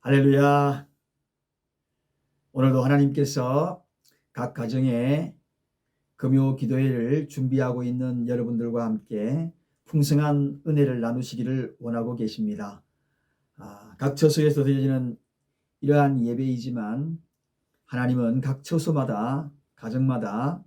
할렐루야. 오늘도 하나님께서 각 가정에 금요 기도회를 준비하고 있는 여러분들과 함께 풍성한 은혜를 나누시기를 원하고 계십니다. 각 처소에서 드려지는 이러한 예배이지만 하나님은 각 처소마다 가정마다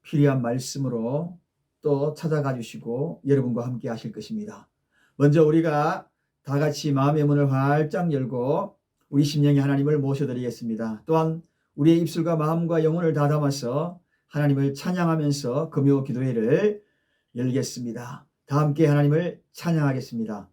필요한 말씀으로 또 찾아가 주시고 여러분과 함께 하실 것입니다. 먼저 우리가 다 같이 마음의 문을 활짝 열고 우리 심령의 하나님을 모셔드리겠습니다. 또한 우리의 입술과 마음과 영혼을 다 담아서 하나님을 찬양하면서 금요 기도회를 열겠습니다. 다 함께 하나님을 찬양하겠습니다.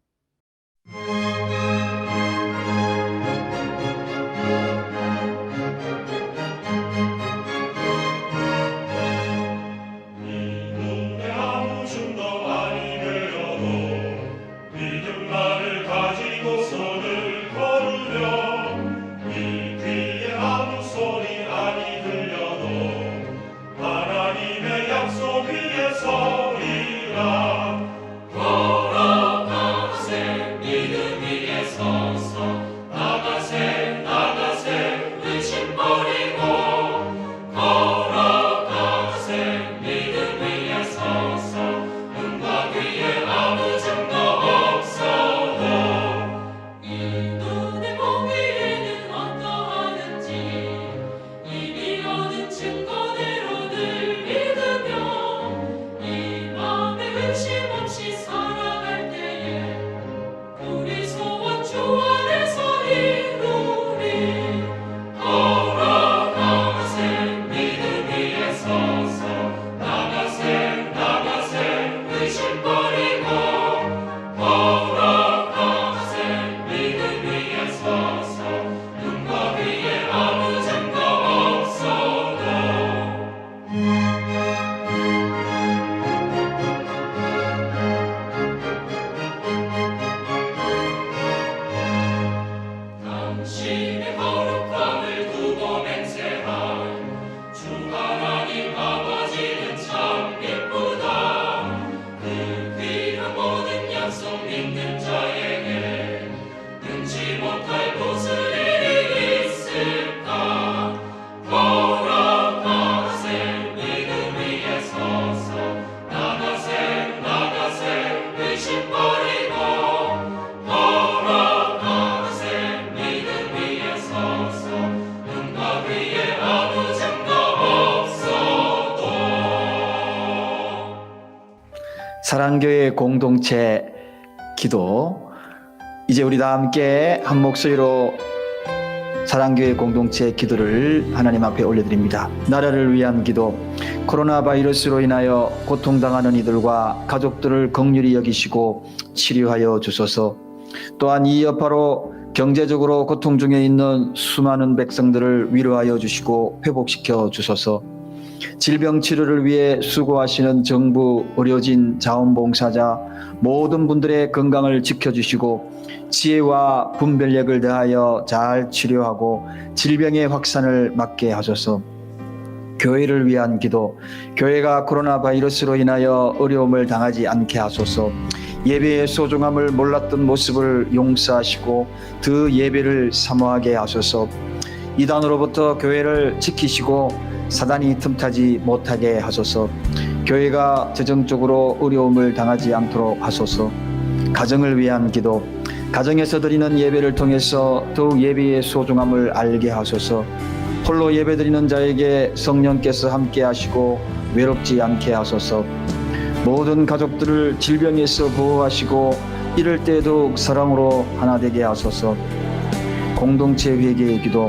사랑교회 공동체 기도, 이제 우리 다 함께 한 목소리로 사랑교회 공동체 기도를 하나님 앞에 올려드립니다. 나라를 위한 기도, 코로나 바이러스로 인하여 고통당하는 이들과 가족들을 긍휼히 여기시고 치료하여 주소서. 또한 이 여파로 경제적으로 고통 중에 있는 수많은 백성들을 위로하여 주시고 회복시켜 주소서. 질병 치료를 위해 수고하시는 정부, 의료진, 자원봉사자 모든 분들의 건강을 지켜주시고 지혜와 분별력을 더하여 잘 치료하고 질병의 확산을 막게 하소서. 교회를 위한 기도, 교회가 코로나 바이러스로 인하여 어려움을 당하지 않게 하소서. 예배의 소중함을 몰랐던 모습을 용서하시고 그 예배를 사모하게 하소서. 이단으로부터 교회를 지키시고 사단이 틈타지 못하게 하소서. 교회가 재정적으로 어려움을 당하지 않도록 하소서. 가정을 위한 기도, 가정에서 드리는 예배를 통해서 더욱 예배의 소중함을 알게 하소서. 홀로 예배드리는 자에게 성령께서 함께 하시고 외롭지 않게 하소서. 모든 가족들을 질병에서 보호하시고 이럴 때에도 사랑으로 하나 되게 하소서. 공동체 회개의 기도,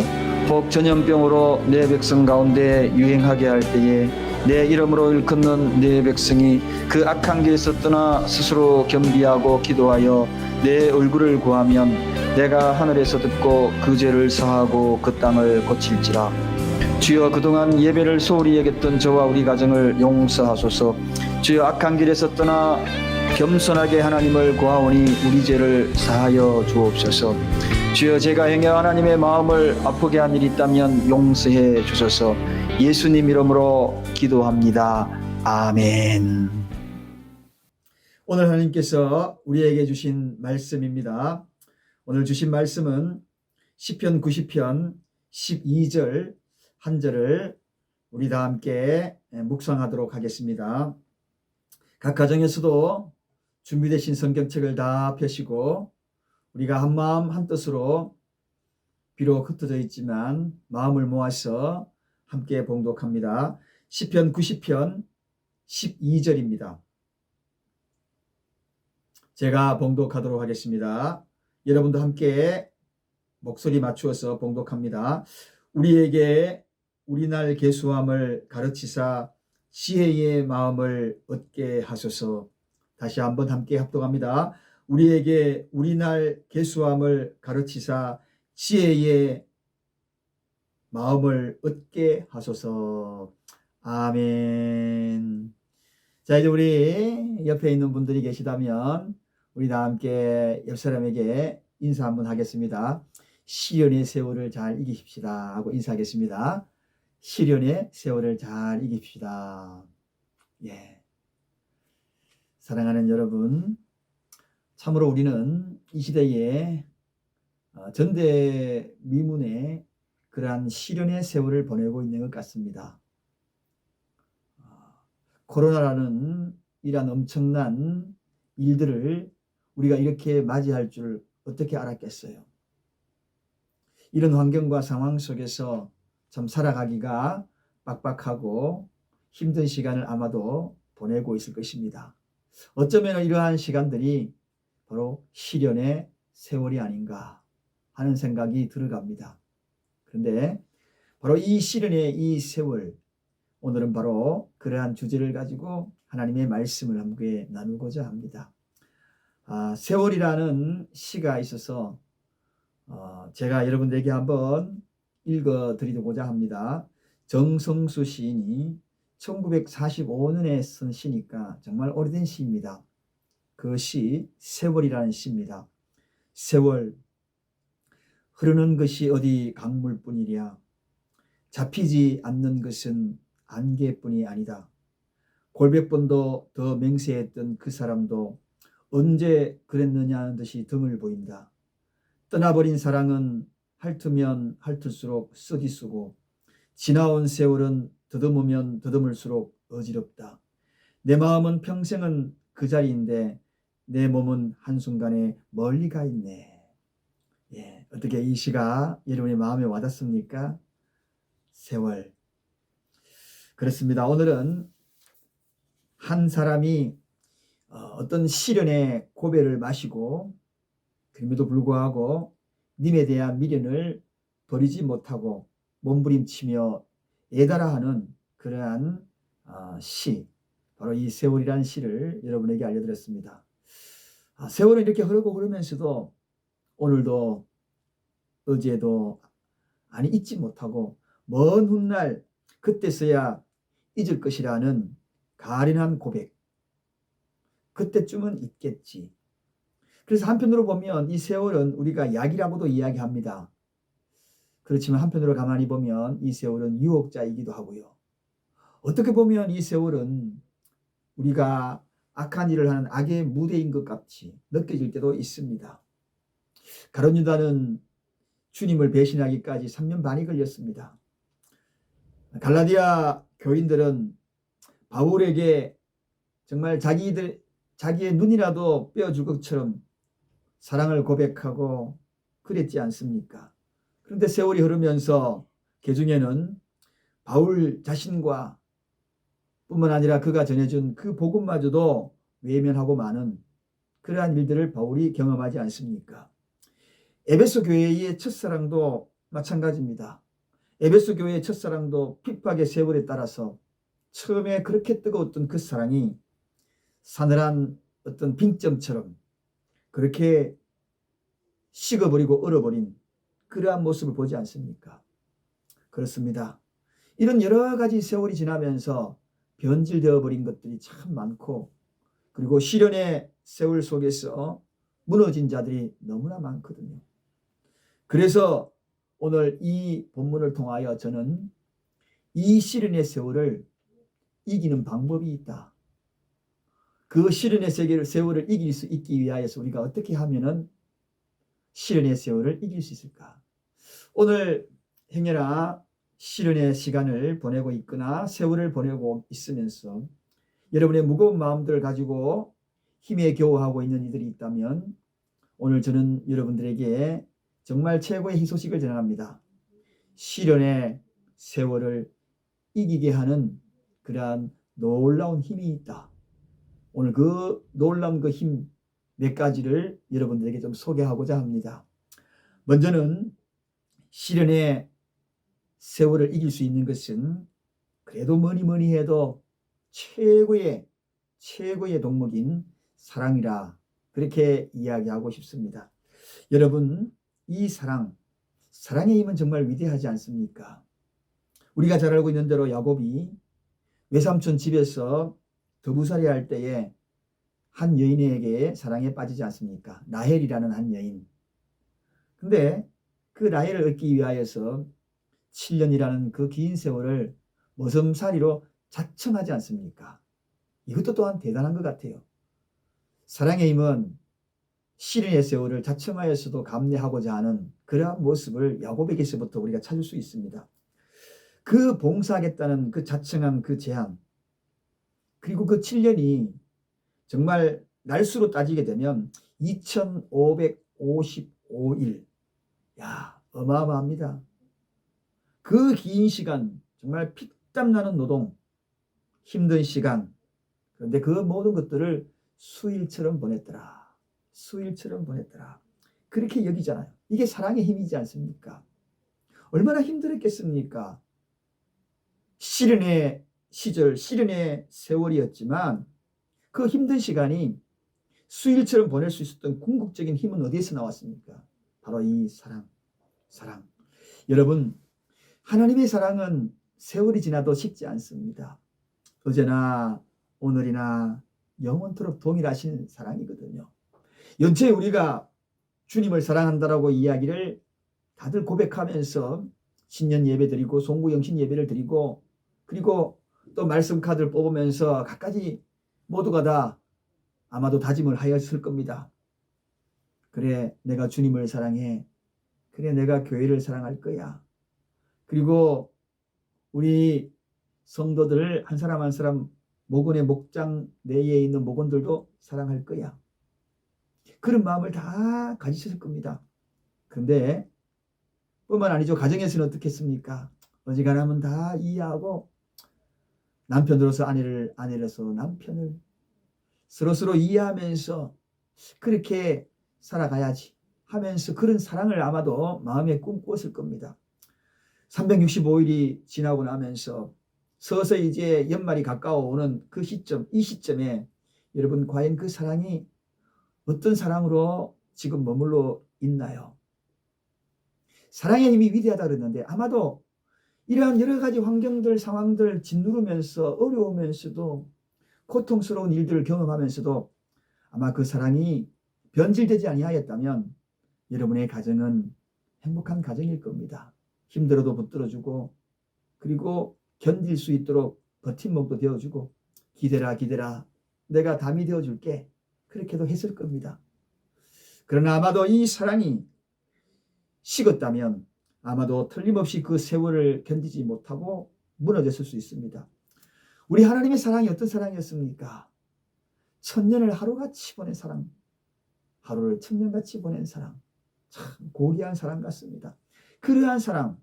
혹 전염병으로 내 백성 가운데 유행하게 할 때에 내 이름으로 일컫는 내 백성이 그 악한 길에서 떠나 스스로 겸비하고 기도하여 내 얼굴을 구하면 내가 하늘에서 듣고 그 죄를 사하고 그 땅을 고칠지라. 주여, 그동안 예배를 소홀히 여겼던 저와 우리 가정을 용서하소서. 주여, 악한 길에서 떠나 겸손하게 하나님을 구하오니 우리 죄를 사하여 주옵소서. 주여, 제가 행여 하나님의 마음을 아프게 한 일이 있다면 용서해 주소서. 예수님 이름으로 기도합니다. 아멘. 오늘 하나님께서 우리에게 주신 말씀입니다. 오늘 주신 말씀은 시편 90편 12절 한 절을 우리 다 함께 묵상하도록 하겠습니다. 각 가정에서도 준비되신 성경책을 다 펴시고 우리가 한 마음 한 뜻으로 비록 흩어져 있지만 마음을 모아서 함께 봉독합니다. 시편 90편 12절입니다. 제가 봉독하도록 하겠습니다. 여러분도 함께 목소리 맞추어서 봉독합니다. 우리에게 우리날 계수함을 가르치사 지혜의 마음을 얻게 하소서. 다시 한번 함께 합독합니다. 우리에게 우리날 계수함을 가르치사 지혜의 마음을 얻게 하소서. 아멘. 자, 이제 우리 옆에 있는 분들이 계시다면 우리 다 함께 옆 사람에게 인사 한번 하겠습니다. 시련의 세월을 잘 이기십시다 하고 인사하겠습니다. 시련의 세월을 잘 이깁시다. 예. 사랑하는 여러분, 참으로 우리는 이 시대에 전대미문의 그러한 시련의 세월을 보내고 있는 것 같습니다. 코로나라는 이러한 엄청난 일들을 우리가 이렇게 맞이할 줄 어떻게 알았겠어요. 이런 환경과 상황 속에서 참 살아가기가 빡빡하고 힘든 시간을 아마도 보내고 있을 것입니다. 어쩌면 이러한 시간들이 바로 시련의 세월이 아닌가 하는 생각이 들어갑니다. 그런데 바로 이 시련의 이 세월, 오늘은 바로 그러한 주제를 가지고 하나님의 말씀을 함께 나누고자 합니다. 세월이라는 시가 있어서 제가 여러분들에게 한번 읽어드리고자 합니다. 정성수 시인이 1945년에 쓴 시니까 정말 오래된 시입니다. 그 시 세월이라는 시입니다. 세월, 흐르는 것이 어디 강물뿐이랴. 잡히지 않는 것은 안개뿐이 아니다. 골백번도 더 맹세했던 그 사람도 언제 그랬느냐는 듯이 등을 보인다. 떠나버린 사랑은 핥으면 핥을수록 썩이 쓰고 지나온 세월은 더듬으면 더듬을수록 어지럽다. 내 마음은 평생은 그 자리인데 내 몸은 한순간에 멀리 가 있네. 예, 어떻게 이 시가 여러분의 마음에 와닿습니까? 세월. 그렇습니다. 오늘은 한 사람이 어떤 시련의 고배를 마시고 그럼에도 불구하고 님에 대한 미련을 버리지 못하고 몸부림치며 애달아하는 그러한 시, 바로 이 세월이라는 시를 여러분에게 알려드렸습니다. 세월은 이렇게 흐르고 흐르면서도 오늘도 어제도 잊지 못하고 먼 훗날 그때서야 잊을 것이라는 가련한 고백, 그때쯤은 있겠지. 그래서 한편으로 보면 이 세월은 우리가 약이라고도 이야기합니다. 그렇지만 한편으로 가만히 보면 이 세월은 유혹자이기도 하고요. 어떻게 보면 이 세월은 우리가 악한 일을 하는 악의 무대인 것 같이 느껴질 때도 있습니다. 가룟 유다는 주님을 배신하기까지 3년 반이 걸렸습니다. 갈라디아 교인들은 바울에게 정말 자기의 눈이라도 빼어줄 것처럼 사랑을 고백하고 그랬지 않습니까? 그런데 세월이 흐르면서 그중에는 바울 자신과 뿐만 아니라 그가 전해준 그 복음마저도 외면하고 마는 그러한 일들을 바울이 경험하지 않습니까? 에베소 교회의 첫사랑도 마찬가지입니다. 에베소 교회의 첫사랑도 핍박의 세월에 따라서 처음에 그렇게 뜨거웠던 그 사랑이 사늘한 어떤 빙점처럼 그렇게 식어버리고 얼어버린 그러한 모습을 보지 않습니까? 그렇습니다. 이런 여러 가지 세월이 지나면서 변질되어 버린 것들이 참 많고, 그리고 시련의 세월 속에서 무너진 자들이 너무나 많거든요. 그래서 오늘 이 본문을 통하여 저는 이 시련의 세월을 이기는 방법이 있다. 그 시련의 세월을 이길 수 있기 위하여서 우리가 어떻게 하면은 시련의 세월을 이길 수 있을까? 오늘 행여나 시련의 시간을 보내고 있거나 세월을 보내고 있으면서 여러분의 무거운 마음들을 가지고 힘에 겨워하고 있는 이들이 있다면 오늘 저는 여러분들에게 정말 최고의 희소식을 전합니다. 시련의 세월을 이기게 하는 그러한 놀라운 힘이 있다. 오늘 그 놀라운 그 힘 몇 가지를 여러분들에게 좀 소개하고자 합니다. 먼저는 시련의 세월을 이길 수 있는 것은 그래도 뭐니 해도 최고의 동목인 사랑이라 그렇게 이야기하고 싶습니다. 여러분, 이 사랑의 힘은 정말 위대하지 않습니까? 우리가 잘 알고 있는 대로 야곱이 외삼촌 집에서 더부살이 할 때에 한 여인에게 사랑에 빠지지 않습니까? 라헬이라는 한 여인. 근데 그 라헬을 얻기 위하여서 7년이라는 그 긴 세월을 머슴살이로 자청하지 않습니까? 이것도 또한 대단한 것 같아요. 사랑의 힘은 시련의 세월을 자청하여서도 감내하고자 하는 그러한 모습을 야곱에게서부터 우리가 찾을 수 있습니다. 그 봉사하겠다는 그 자청한 그 제안, 그리고 그 7년이 정말 날수로 따지게 되면 2555일. 야, 어마어마합니다. 그 긴 시간, 정말 피땀 나는 노동, 힘든 시간, 그런데 그 모든 것들을 수일처럼 보냈더라. 수일처럼 보냈더라. 그렇게 여기잖아요. 이게 사랑의 힘이지 않습니까? 얼마나 힘들었겠습니까? 시련의 시절, 시련의 세월이었지만 그 힘든 시간이 수일처럼 보낼 수 있었던 궁극적인 힘은 어디에서 나왔습니까? 바로 이 사랑. 여러분, 하나님의 사랑은 세월이 지나도 식지 않습니다. 어제나 오늘이나 영원토록 동일하신 사랑이거든요. 연초에 우리가 주님을 사랑한다라고 이야기를 다들 고백하면서 신년 예배 드리고 송구영신 예배를 드리고 그리고 또 말씀 카드를 뽑으면서 갖가지 모두가 다 아마도 다짐을 하였을 겁니다. 그래, 내가 주님을 사랑해. 그래, 내가 교회를 사랑할 거야. 그리고 우리 성도들 한 사람 한 사람 목원의 목장 내에 있는 목원들도 사랑할 거야. 그런 마음을 다 가지셨을 겁니다. 그런데 뿐만 아니죠. 가정에서는 어떻겠습니까? 어지간하면 다 이해하고 남편으로서 아내로서 남편을 서로 이해하면서 그렇게 살아가야지 하면서 그런 사랑을 아마도 마음에 꿈꾸었을 겁니다. 365일이 지나고 나면서 서서히 이제 연말이 가까워오는 그 시점, 이 시점에 여러분 과연 그 사랑이 어떤 사랑으로 지금 머물러 있나요? 사랑의 힘이 위대하다 그랬는데 아마도 이러한 여러 가지 환경들, 상황들 짓누르면서 어려우면서도 고통스러운 일들을 경험하면서도 아마 그 사랑이 변질되지 아니하였다면 여러분의 가정은 행복한 가정일 겁니다. 힘들어도 붙들어주고 그리고 견딜 수 있도록 버팀목도 되어주고 기대라 내가 담이 되어줄게 그렇게도 했을 겁니다. 그러나 아마도 이 사랑이 식었다면 아마도 틀림없이 그 세월을 견디지 못하고 무너졌을 수 있습니다. 우리 하나님의 사랑이 어떤 사랑이었습니까? 천년을 하루같이 보낸 사랑, 하루를 천년같이 보낸 사랑, 참 고귀한 사랑 같습니다. 그러한 사랑,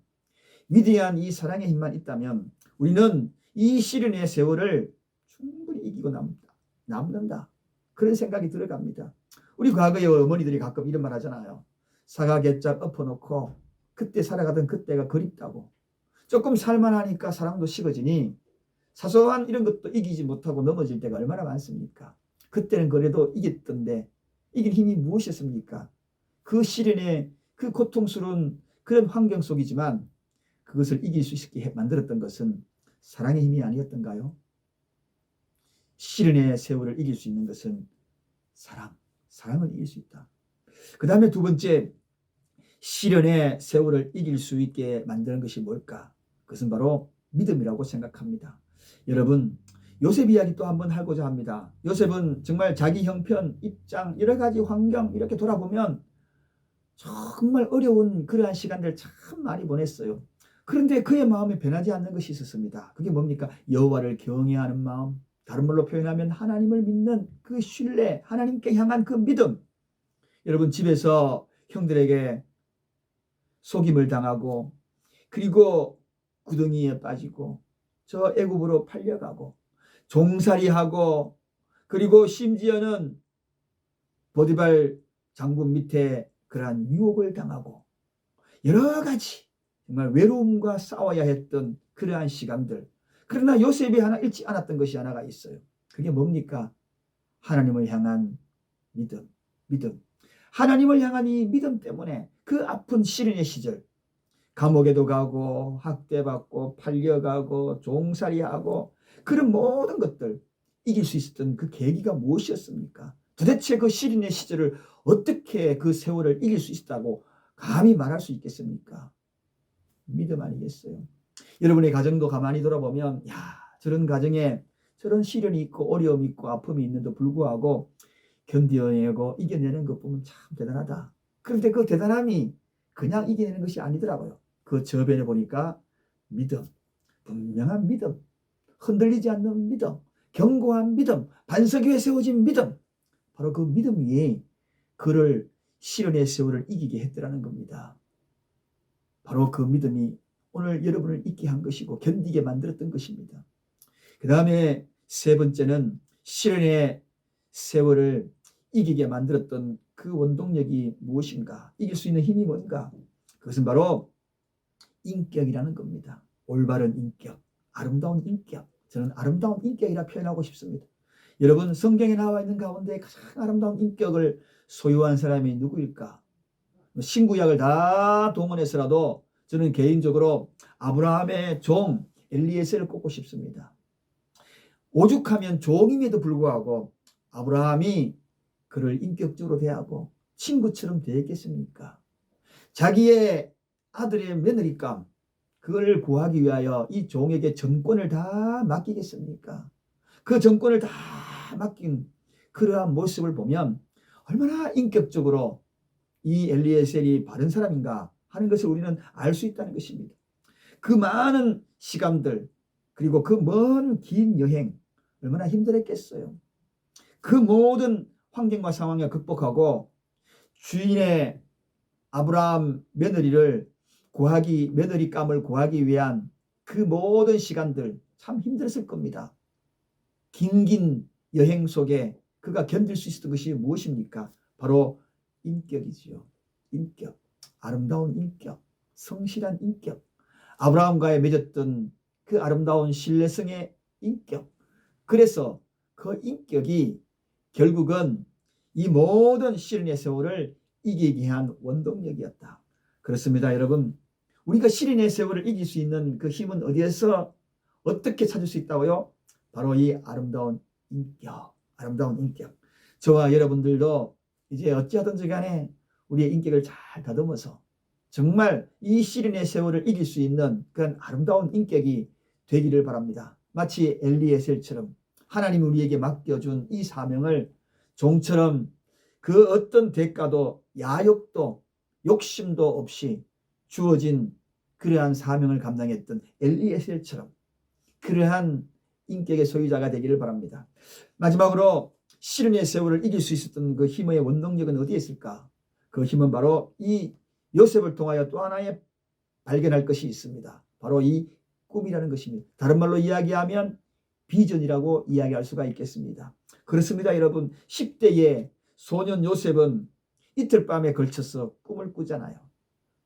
위대한 이 사랑의 힘만 있다면 우리는 이 시련의 세월을 충분히 이기고 남는다. 그런 생각이 들어갑니다. 우리 과거의 어머니들이 가끔 이런 말 하잖아요. 사과개짝 엎어놓고 그때 살아가던 그때가 그립다고. 조금 살만하니까 사랑도 식어지니 사소한 이런 것도 이기지 못하고 넘어질 때가 얼마나 많습니까? 그때는 그래도 이겼던데 이길 힘이 무엇이었습니까? 그 시련의 그 고통스러운 그런 환경 속이지만 그것을 이길 수 있게 만들었던 것은 사랑의 힘이 아니었던가요? 시련의 세월을 이길 수 있는 것은 사랑을 이길 수 있다. 그 다음에 두 번째, 시련의 세월을 이길 수 있게 만드는 것이 뭘까? 그것은 바로 믿음이라고 생각합니다. 여러분, 요셉 이야기 또 한번 하고자 합니다. 요셉은 정말 자기 형편, 입장, 여러 가지 환경 이렇게 돌아보면 정말 어려운 그러한 시간들 참 많이 보냈어요. 그런데 그의 마음에 변하지 않는 것이 있었습니다. 그게 뭡니까? 여호와를 경외하는 마음, 다른 말로 표현하면 하나님을 믿는 그 신뢰, 하나님께 향한 그 믿음. 여러분, 집에서 형들에게 속임을 당하고, 그리고 구덩이에 빠지고, 저 애굽으로 팔려가고, 종살이하고, 그리고 심지어는 보디발 장군 밑에 그러한 유혹을 당하고, 여러 가지 정말 외로움과 싸워야 했던 그러한 시간들. 그러나 요셉이 하나 잃지 않았던 것이 하나가 있어요. 그게 뭡니까? 하나님을 향한 믿음. 믿음. 하나님을 향한 이 믿음 때문에 그 아픈 시련의 시절, 감옥에도 가고 학대받고 팔려가고 종살이하고 그런 모든 것들 이길 수 있었던 그 계기가 무엇이었습니까? 도대체 그 시련의 시절을 어떻게 그 세월을 이길 수 있었다고 감히 말할 수 있겠습니까? 믿음 아니겠어요? 여러분의 가정도 가만히 돌아보면 저런 가정에 저런 시련이 있고 어려움이 있고 아픔이 있는데도 불구하고 견뎌내고 이겨내는 것 보면 참 대단하다. 그런데 그 대단함이 그냥 이겨내는 것이 아니더라고요. 그 저변에 보니까 믿음, 분명한 믿음, 흔들리지 않는 믿음, 견고한 믿음, 반석 위에 세워진 믿음. 바로 그 믿음이 그를 시련의 세월을 이기게 했더라는 겁니다. 바로 그 믿음이 오늘 여러분을 있게 한 것이고 견디게 만들었던 것입니다. 그 다음에 세 번째는 시련의 세월을 이기게 만들었던 그 원동력이 무엇인가? 이길 수 있는 힘이 뭔가? 그것은 바로 인격이라는 겁니다. 올바른 인격, 아름다운 인격. 저는 아름다운 인격이라 표현하고 싶습니다. 여러분, 성경에 나와 있는 가운데 가장 아름다운 인격을 소유한 사람이 누구일까? 신구약을 다 동원해서라도 저는 개인적으로 아브라함의 종 엘리에셀을 꼽고 싶습니다. 오죽하면 종임에도 불구하고 아브라함이 그를 인격적으로 대하고 친구처럼 대했겠습니까? 자기의 아들의 며느리감, 그걸 구하기 위하여 이 종에게 정권을 다 맡기겠습니까? 그 정권을 다 맡긴 그러한 모습을 보면 얼마나 인격적으로 이 엘리에셀이 바른 사람인가 하는 것을 우리는 알 수 있다는 것입니다. 그 많은 시간들, 그리고 그 먼 긴 여행 얼마나 힘들었겠어요. 그 모든 환경과 상황을 극복하고 주인의 아브라함 며느리를 구하기, 며느리감을 구하기 위한 그 모든 시간들 참 힘들었을 겁니다. 긴 여행 속에 그가 견딜 수 있었던 것이 무엇입니까? 바로 인격이지요. 인격, 아름다운 인격, 성실한 인격, 아브라함과의 맺었던 그 아름다운 신뢰성의 인격. 그래서 그 인격이 결국은 이 모든 시련의 세월을 이기게 한 원동력이었다. 그렇습니다, 여러분. 우리가 시련의 세월을 이길 수 있는 그 힘은 어디에서 어떻게 찾을 수 있다고요? 바로 이 아름다운 인격, 아름다운 인격. 저와 여러분들도 이제 어찌하든지 간에 우리의 인격을 잘 다듬어서 정말 이 시련의 세월을 이길 수 있는 그런 아름다운 인격이 되기를 바랍니다. 마치 엘리에셀처럼 하나님이 우리에게 맡겨준 이 사명을 종처럼 그 어떤 대가도 야욕도 욕심도 없이 주어진 그러한 사명을 감당했던 엘리에셀처럼 그러한 인격의 소유자가 되기를 바랍니다. 마지막으로 시련의 세월을 이길 수 있었던 그 힘의 원동력은 어디에 있을까? 그 힘은 바로 이 요셉을 통하여 또 하나의 발견할 것이 있습니다. 바로 이 꿈이라는 것입니다. 다른 말로 이야기하면 비전이라고 이야기할 수가 있겠습니다. 그렇습니다, 여러분. 10대의 소년 요셉은 이틀 밤에 걸쳐서 꿈을 꾸잖아요.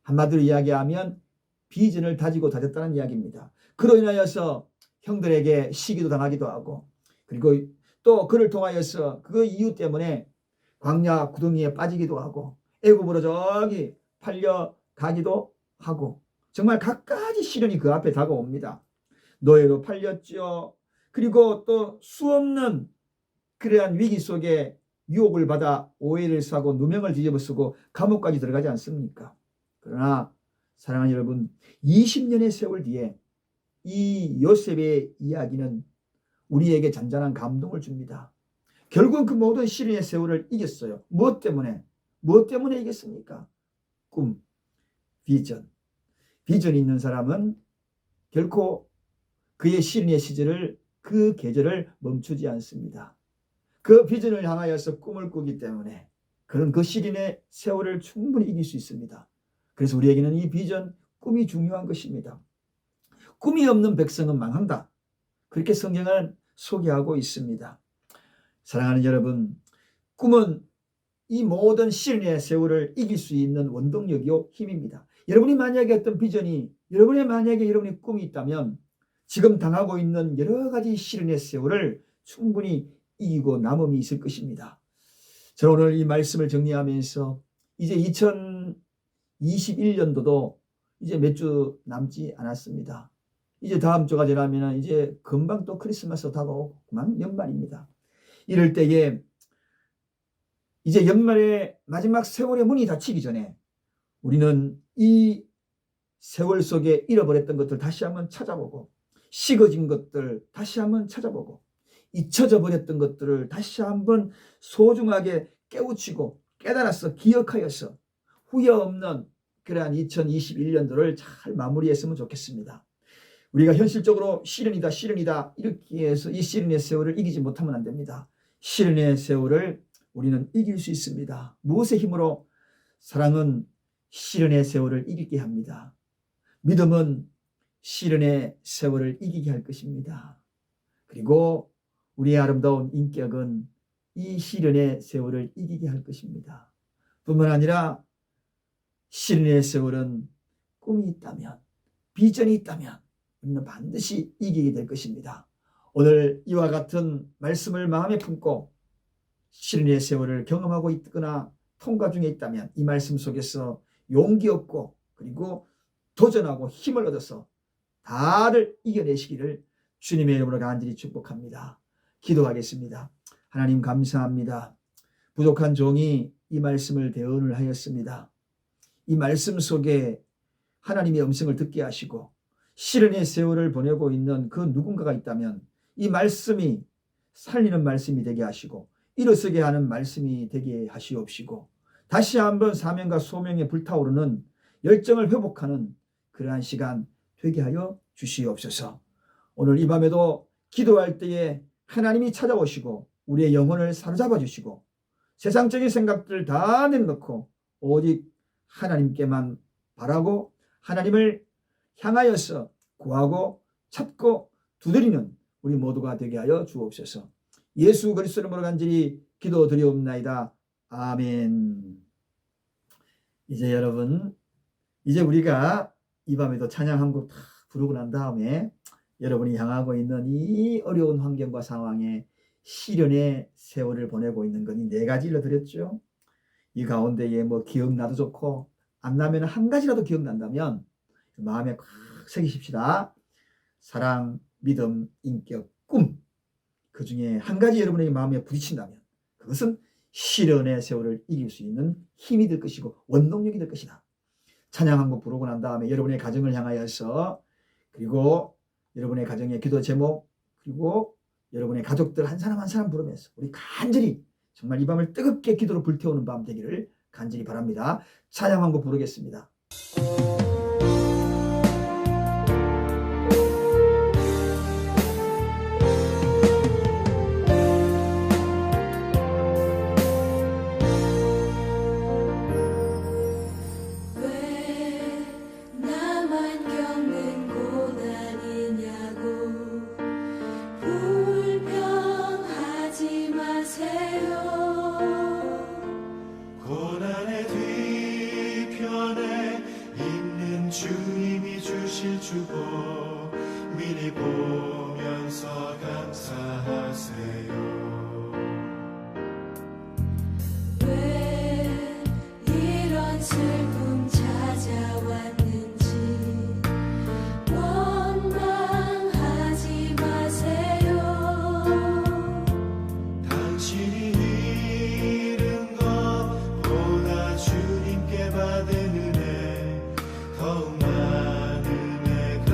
한마디로 이야기하면 비전을 다지고 다졌다는 이야기입니다. 그로 인하여서 형들에게 시기도 당하기도 하고, 그리고 또 그를 통하여서 그 이유 때문에 광야 구덩이에 빠지기도 하고 애굽으로 저기 팔려가기도 하고 정말 갖가지 시련이 그 앞에 다가옵니다. 노예로 팔렸죠. 그리고 또 수없는 그러한 위기 속에 유혹을 받아 오해를 사고 누명을 뒤집어쓰고 감옥까지 들어가지 않습니까? 그러나 사랑하는 여러분, 20년의 세월 뒤에 이 요셉의 이야기는 우리에게 잔잔한 감동을 줍니다. 결국은 그 모든 시련의 세월을 이겼어요. 무엇 때문에? 무엇 때문에 이겼습니까? 꿈, 비전이 있는 사람은 결코 그의 시련의 시절을, 그 계절을 멈추지 않습니다. 그 비전을 향하여서 꿈을 꾸기 때문에 그는 그 시련의 세월을 충분히 이길 수 있습니다. 그래서 우리에게는 이 비전, 꿈이 중요한 것입니다. 꿈이 없는 백성은 망한다. 그렇게 성경은 소개하고 있습니다. 사랑하는 여러분, 꿈은 이 모든 시련의 세월을 이길 수 있는 원동력이요 힘입니다. 여러분이 만약에 어떤 비전이, 여러분의 꿈이 있다면 지금 당하고 있는 여러 가지 시련의 세월을 충분히 이기고 남음이 있을 것입니다. 저는 오늘 이 말씀을 정리하면서 이제 2021년도도 이제 몇 주 남지 않았습니다. 이제 다음 주가 지나면 이제 금방 또 크리스마스 다가오고 그만 연말입니다. 이럴 때에 이제 연말의 마지막 세월의 문이 닫히기 전에 우리는 이 세월 속에 잃어버렸던 것들 다시 한번 찾아보고, 식어진 것들 다시 한번 찾아보고, 잊혀져 버렸던 것들을 다시 한번 소중하게 깨우치고 깨달아서 기억하여서 후회 없는 그러한 2021년도를 잘 마무리했으면 좋겠습니다. 우리가 현실적으로 시련이다 이렇게 해서 이 시련의 세월을 이기지 못하면 안 됩니다. 시련의 세월을 우리는 이길 수 있습니다. 무엇의 힘으로? 사랑은 시련의 세월을 이기게 합니다. 믿음은 시련의 세월을 이기게 할 것입니다. 그리고 우리의 아름다운 인격은 이 시련의 세월을 이기게 할 것입니다. 뿐만 아니라 시련의 세월은 꿈이 있다면, 비전이 있다면 우리는 반드시 이기게 될 것입니다. 오늘 이와 같은 말씀을 마음에 품고 시련의 세월을 경험하고 있거나 통과 중에 있다면 이 말씀 속에서 용기 얻고 그리고 도전하고 힘을 얻어서 다들 이겨내시기를 주님의 이름으로 간절히 축복합니다. 기도하겠습니다. 하나님 감사합니다. 부족한 종이 이 말씀을 대언을 하였습니다. 이 말씀 속에 하나님의 음성을 듣게 하시고 시련의 세월을 보내고 있는 그 누군가가 있다면 이 말씀이 살리는 말씀이 되게 하시고 일어서게 하는 말씀이 되게 하시옵시고 다시 한번 사명과 소명에 불타오르는 열정을 회복하는 그러한 시간 되게 하여 주시옵소서. 오늘 이 밤에도 기도할 때에 하나님이 찾아오시고 우리의 영혼을 사로잡아 주시고 세상적인 생각들을 다 내려놓고 오직 하나님께만 바라고 하나님을 향하여서 구하고 찾고 두드리는 우리 모두가 되게 하여 주옵소서. 예수 그리스도 이름으로 간절히 기도드리옵나이다. 아멘. 이제 여러분, 이제 우리가 이 밤에도 찬양 한 곡 다 부르고 난 다음에 여러분이 향하고 있는 이 어려운 환경과 상황에 시련의 세월을 보내고 있는 건 이 네 가지 일러드렸죠. 이 가운데에 뭐 기억나도 좋고 안 나면 한 가지라도 기억난다면 마음에 꽉 새기십시다. 사랑, 믿음, 인격, 꿈. 그 중에 한 가지 여러분에게 마음에 부딪힌다면 그것은 시련의 세월을 이길 수 있는 힘이 될 것이고 원동력이 될 것이다. 찬양 한 곡 부르고 난 다음에 여러분의 가정을 향하여서 그리고 여러분의 가정의 기도 제목 그리고 여러분의 가족들 한 사람 한 사람 부르면서 우리 간절히 정말 이 밤을 뜨겁게 기도로 불태우는 밤 되기를 간절히 바랍니다. 찬양 한 곡 부르겠습니다. 주님이 주실 주보 미리 보면서 감사하세요. 왜 이런 슬픔 찾아왔는지 원망하지 마세요. 당신이 잃은 것보다 주님께 받은 은혜 더욱 많은 애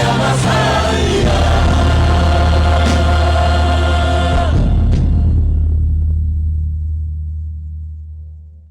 말미암아